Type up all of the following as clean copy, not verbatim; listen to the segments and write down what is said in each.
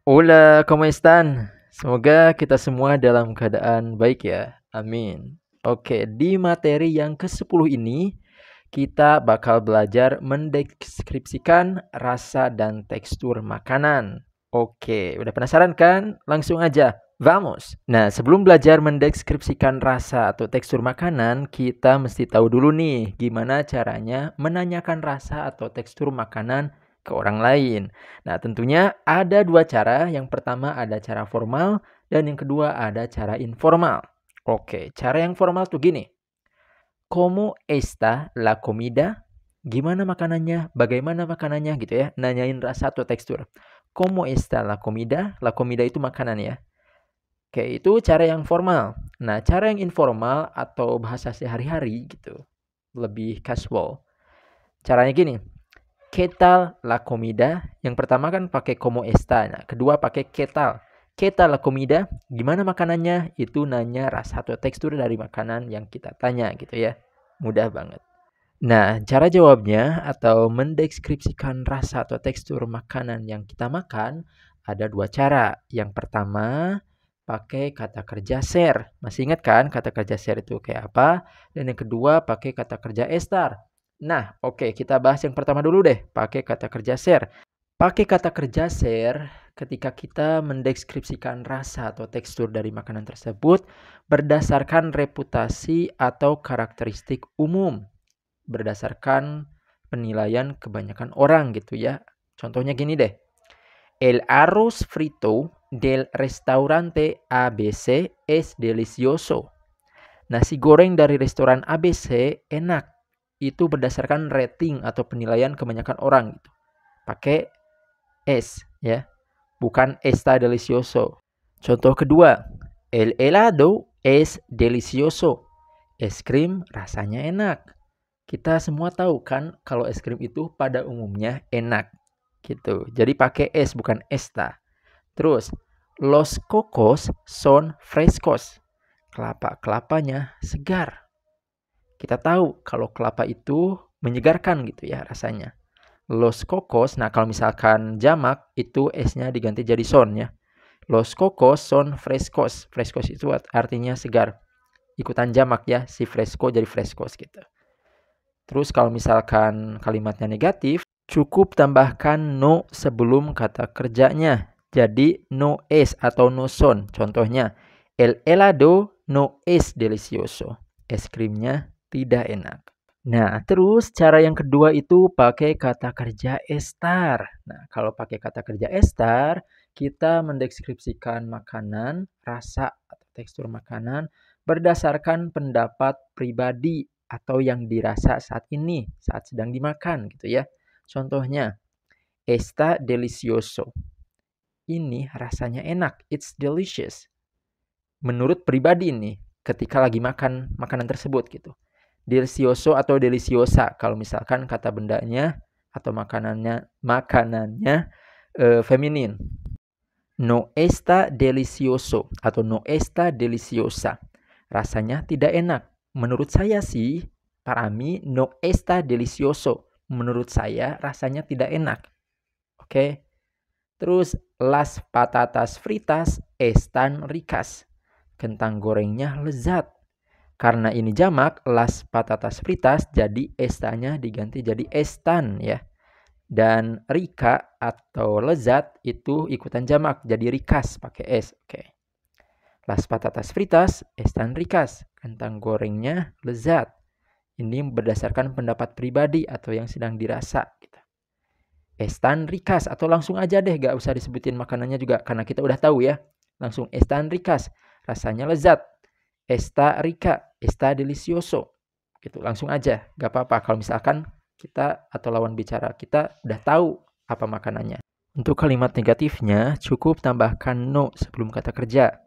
Hola, ¿cómo están? Semoga kita semua dalam keadaan baik ya. Amin. Oke, di materi yang ke-10 ini kita bakal belajar mendeskripsikan rasa dan tekstur makanan. Oke, udah penasaran kan? Langsung aja. Vamos. Nah, sebelum belajar mendeskripsikan rasa atau tekstur makanan, kita mesti tahu dulu nih gimana caranya menanyakan rasa atau tekstur makanan ke orang lain. Nah, tentunya ada dua cara. Yang pertama ada cara formal dan yang kedua ada cara informal. Oke, cara yang formal tuh gini. ¿Cómo está la comida? Gimana makanannya? Bagaimana makanannya gitu ya. Nanyain rasa atau tekstur. ¿Cómo está la comida? La comida itu makanan ya. Oke, itu cara yang formal. Nah, cara yang informal atau bahasa sehari-hari gitu. Lebih casual. Caranya gini. ¿Qué tal la comida? Yang pertama kan pakai como está. Nah, kedua pakai ¿qué tal? ¿Qué tal la comida? Gimana makanannya? Itu nanya rasa atau tekstur dari makanan yang kita tanya gitu ya. Mudah banget. Nah, cara jawabnya atau mendeskripsikan rasa atau tekstur makanan yang kita makan ada dua cara. Yang pertama, pakai kata kerja ser. Masih ingat kan kata kerja ser itu kayak apa? Dan yang kedua, pakai kata kerja estar. Nah, oke, kita bahas yang pertama dulu deh, pakai kata kerja ser. Pakai kata kerja ser ketika kita mendeskripsikan rasa atau tekstur dari makanan tersebut berdasarkan reputasi atau karakteristik umum, berdasarkan penilaian kebanyakan orang gitu ya. Contohnya gini deh. El arroz frito del restaurante ABC es delicioso. Nasi goreng dari restoran ABC enak. Itu berdasarkan rating atau penilaian kebanyakan orang gitu. Pakai es ya, bukan está delicioso. Contoh kedua, el helado es delicioso. Es krim rasanya enak. Kita semua tahu kan kalau es krim itu pada umumnya enak gitu. Jadi pakai es bukan esta. Terus, los cocos son frescos. Kelapa-kelapanya segar. Kita tahu kalau kelapa itu menyegarkan gitu ya rasanya. Los cocos, nah kalau misalkan jamak itu esnya diganti jadi son ya. Los cocos son frescos. Frescos itu artinya segar. Ikutan jamak ya, si fresco jadi frescos gitu. Terus kalau misalkan kalimatnya negatif, cukup tambahkan no sebelum kata kerjanya. Jadi no es atau no son. Contohnya, el helado no es delicioso. Es krimnya tidak enak. Nah, terus cara yang kedua itu pakai kata kerja estar. Nah, kalau pakai kata kerja estar, kita mendeskripsikan makanan, rasa atau tekstur makanan berdasarkan pendapat pribadi atau yang dirasa saat ini, saat sedang dimakan gitu ya. Contohnya, está delicioso. Ini rasanya enak, it's delicious. Menurut pribadi nih, ketika lagi makan makanan tersebut gitu. Delicioso atau deliciosa kalau misalkan kata bendanya atau makanannya feminin. No está delicioso atau no está deliciosa. Rasanya tidak enak. Menurut saya sih, para mí no está delicioso. Menurut saya rasanya tidak enak. Oke. Terus las patatas fritas están ricas. Kentang gorengnya lezat. Karena ini jamak, las patatas fritas, jadi estanya diganti jadi estan ya. Dan rika atau lezat itu ikutan jamak, jadi rikas pakai es. Oke. Las patatas fritas están ricas. Kentang gorengnya lezat. Ini berdasarkan pendapat pribadi atau yang sedang dirasa. Gitu. Están ricas atau langsung aja deh, gak usah disebutin makanannya juga karena kita udah tahu ya. Langsung están ricas, rasanya lezat. Está rica, está delicioso. Gitu, langsung aja, gak apa-apa kalau misalkan kita atau lawan bicara kita udah tahu apa makanannya. Untuk kalimat negatifnya, cukup tambahkan no sebelum kata kerja.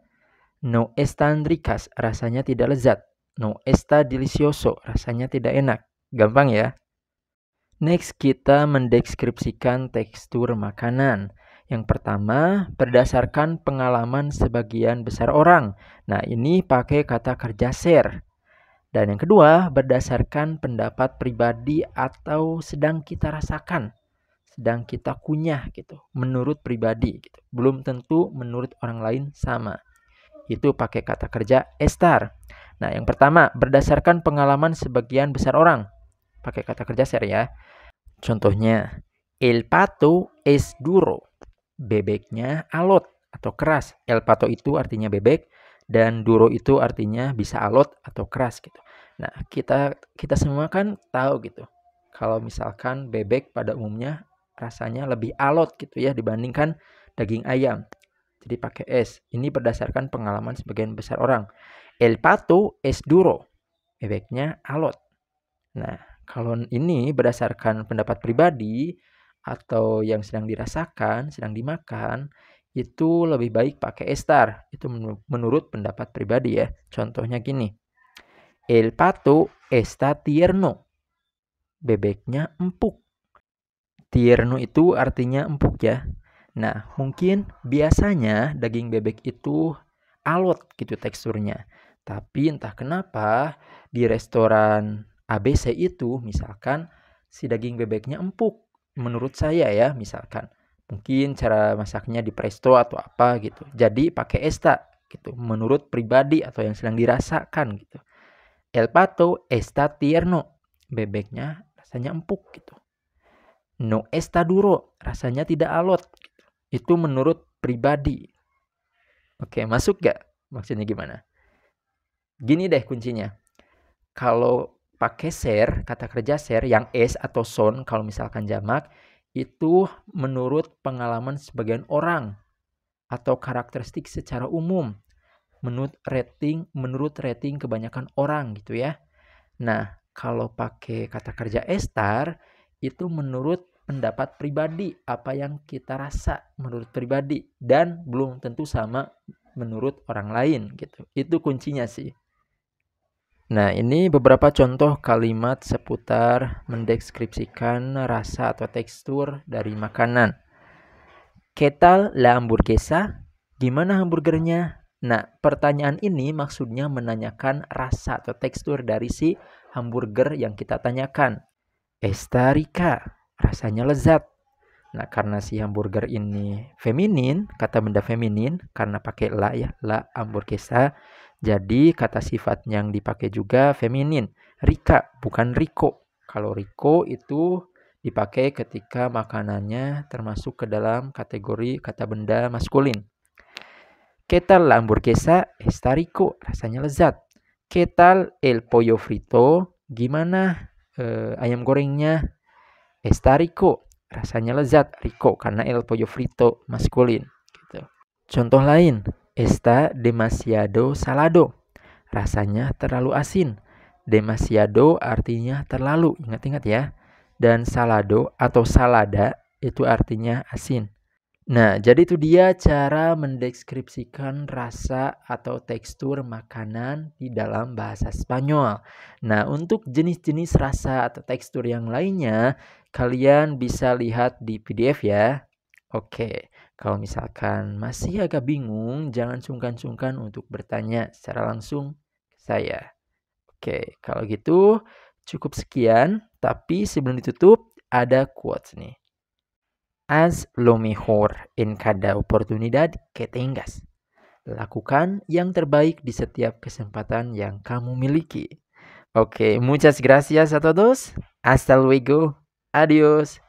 No están ricas, rasanya tidak lezat. No está delicioso, rasanya tidak enak. Gampang ya? Next, kita mendeskripsikan tekstur makanan. Yang pertama, berdasarkan pengalaman sebagian besar orang. Nah, ini pakai kata kerja share. Dan yang kedua, berdasarkan pendapat pribadi atau sedang kita rasakan. sedang kita kunyah gitu, menurut pribadi gitu. Belum tentu menurut orang lain sama. Itu pakai kata kerja estar. Nah, yang pertama, berdasarkan pengalaman sebagian besar orang. Pakai kata kerja ser ya. Contohnya, el pato es duro. Bebeknya alot atau keras. El pato itu artinya bebek dan duro itu artinya bisa alot atau keras gitu. Nah, kita semua kan tahu gitu. Kalau misalkan bebek pada umumnya rasanya lebih alot gitu ya dibandingkan daging ayam. Jadi pakai es. Ini berdasarkan pengalaman sebagian besar orang. El pato es duro. Bebeknya alot. Nah, kalau ini berdasarkan pendapat pribadi atau yang sedang dirasakan, sedang dimakan, itu lebih baik pakai estar. Itu menurut pendapat pribadi ya. Contohnya gini. El pato está tierno. Bebeknya empuk. Tierno itu artinya empuk ya. Nah, mungkin biasanya daging bebek itu alot gitu teksturnya. Tapi entah kenapa di restoran ABC itu misalkan si daging bebeknya empuk. Menurut saya ya misalkan. Mungkin cara masaknya di presto atau apa gitu. Jadi pakai esta gitu. Menurut pribadi atau yang sedang dirasakan gitu. El pato está tierno. Bebeknya rasanya empuk gitu. No está duro. Rasanya tidak alot. Itu menurut pribadi. Oke, masuk gak? Maksudnya gimana? Gini deh kuncinya. Kalau pakai share, kata kerja share yang es atau son, kalau misalkan jamak, itu menurut pengalaman sebagian orang atau karakteristik secara umum. Menurut rating kebanyakan orang gitu ya. Nah, kalau pakai kata kerja estar, itu menurut pendapat pribadi, apa yang kita rasa menurut pribadi, dan belum tentu sama menurut orang lain gitu. Itu kuncinya sih. Nah, ini beberapa contoh kalimat seputar mendeskripsikan rasa atau tekstur dari makanan. ¿Qué tal la hamburguesa? Gimana hamburgernya? Nah, pertanyaan ini maksudnya menanyakan rasa atau tekstur dari si hamburger yang kita tanyakan. Está rica, rasanya lezat. Nah, karena si hamburger ini feminin, kata benda feminin, karena pakai la ya, la hamburguesa. Jadi kata sifat yang dipakai juga feminin. Rica, bukan rico. Kalau rico itu dipakai ketika makanannya termasuk ke dalam kategori kata benda maskulin. ¿Qué tal la hamburguesa? Está rico, rasanya lezat. ¿Qué tal el pollo frito? Gimana ayam gorengnya? Está rico, rasanya lezat. Rico karena el pollo frito maskulin. Gitu. Contoh lain, está demasiado salado. Rasanya terlalu asin. Demasiado artinya terlalu, ingat-ingat ya. Dan salado atau salada itu artinya asin. Nah, jadi itu dia cara mendeskripsikan rasa atau tekstur makanan di dalam bahasa Spanyol. Nah, untuk jenis-jenis rasa atau tekstur yang lainnya, kalian bisa lihat di PDF ya. Oke, kalau misalkan masih agak bingung, jangan sungkan-sungkan untuk bertanya secara langsung ke saya. Oke, kalau gitu cukup sekian. Tapi sebelum ditutup, ada quotes nih. Haz lo mejor en cada oportunidad que tengas. Lakukan yang terbaik di setiap kesempatan yang kamu miliki. Oke, muchas gracias a todos. Hasta luego. Adiós.